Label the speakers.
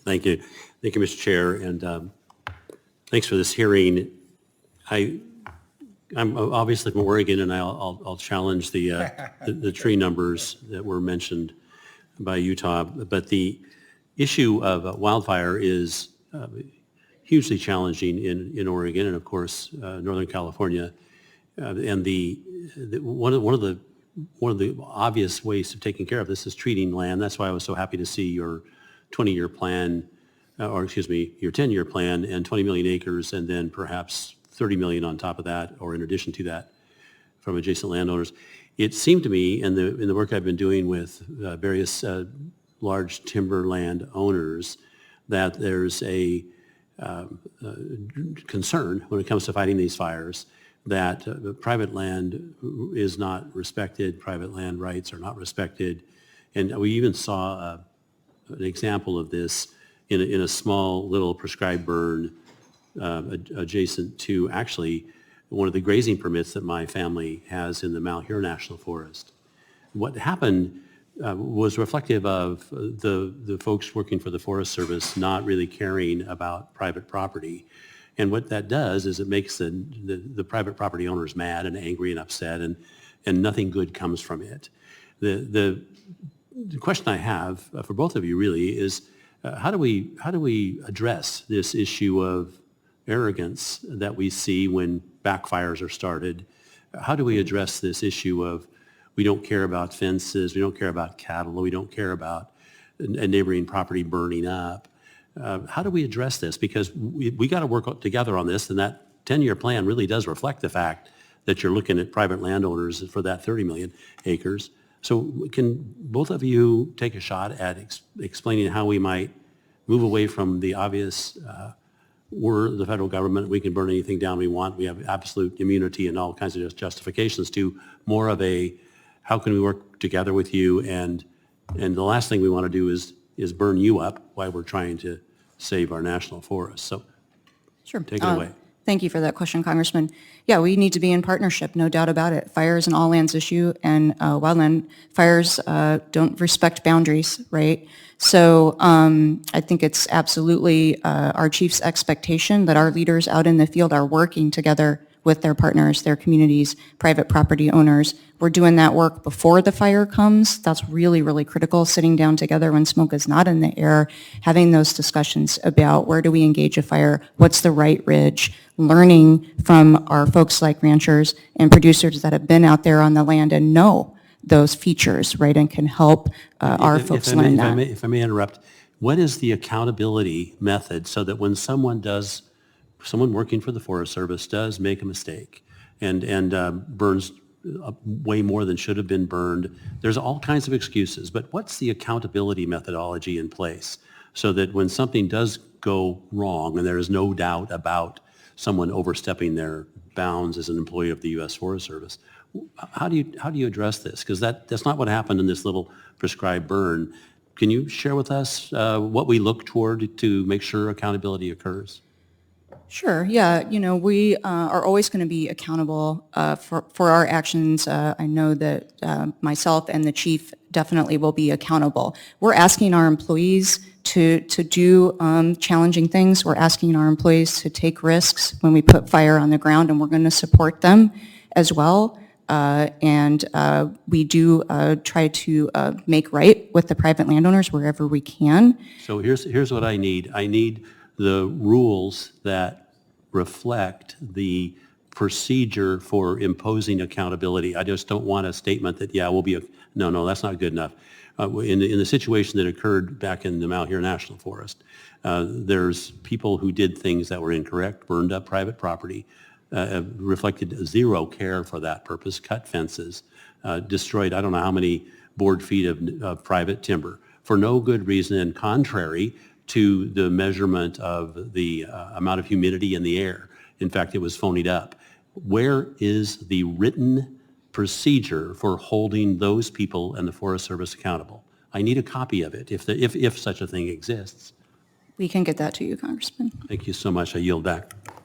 Speaker 1: Thank you. Thank you, Mr. Chair, and thanks for this hearing. I'm obviously from Oregon, and I'll challenge the tree numbers that were mentioned by Utah, but the issue of wildfire is hugely challenging in Oregon and, of course, Northern California. And one of the obvious ways of taking care of this is treating land. That's why I was so happy to see your 20-year plan, or excuse me, your 10-year plan and 20 million acres, and then perhaps 30 million on top of that, or in addition to that, from adjacent landowners. It seemed to me, in the work I've been doing with various large timberland owners, that there's a concern when it comes to fighting these fires that private land is not respected, private land rights are not respected, and we even saw an example of this in a small little prescribed burn adjacent to actually one of the grazing permits that my family has in the Malheur National Forest. What happened was reflective of the folks working for the Forest Service not really caring about private property. And what that does is it makes the private property owners mad and angry and upset, and nothing good comes from it. The question I have for both of you really is how do we address this issue of arrogance that we see when backfires are started? How do we address this issue of we don't care about fences, we don't care about cattle, we don't care about a neighboring property burning up? How do we address this? Because we got to work together on this, and that 10-year plan really does reflect the fact that you're looking at private landowners for that 30 million acres. So can both of you take a shot at explaining how we might move away from the obvious, we're the federal government, we can burn anything down we want, we have absolute immunity and all kinds of justifications, to more of a, how can we work together with you, and the last thing we want to do is burn you up while we're trying to save our national forests. So
Speaker 2: sure.
Speaker 1: Take it away.
Speaker 2: Thank you for that question, Congressman. Yeah, we need to be in partnership, no doubt about it. Fire is an all lands issue, and wildland fires don't respect boundaries, right? So I think it's absolutely our chief's expectation that our leaders out in the field are working together with their partners, their communities, private property owners. We're doing that work before the fire comes. That's really, really critical, sitting down together when smoke is not in the air, having those discussions about where do we engage a fire, what's the right ridge, learning from our folks like ranchers and producers that have been out there on the land and know those features, right, and can help our folks learn that.
Speaker 1: If I may interrupt, what is the accountability method so that when someone working for the Forest Service does make a mistake and burns way more than should have been burned, there's all kinds of excuses, but what's the accountability methodology in place so that when something does go wrong, and there is no doubt about someone overstepping their bounds as an employee of the U.S. Forest Service, how do you address this? Because that's not what happened in this little prescribed burn. Can you share with us what we look toward to make sure accountability occurs?
Speaker 2: Sure. Yeah. We are always going to be accountable for our actions. I know that myself and the chief definitely will be accountable. We're asking our employees to do challenging things. We're asking our employees to take risks when we put fire on the ground, and we're going to support them as well. And we do try to make right with the private landowners wherever we can.
Speaker 1: So here's what I need. I need the rules that reflect the procedure for imposing accountability. I just don't want a statement that, yeah, we'll be, no, that's not good enough. In the situation that occurred back in the Malheur National Forest, there's people who did things that were incorrect, burned up private property, reflected zero care for that purpose, cut fences, destroyed I don't know how many board feet of private timber for no good reason and contrary to the measurement of the amount of humidity in the air. In fact, it was phonied up. Where is the written procedure for holding those people and the Forest Service accountable? I need a copy of it if such a thing exists.
Speaker 2: We can get that to you, Congressman.
Speaker 1: Thank you so much. I yield back.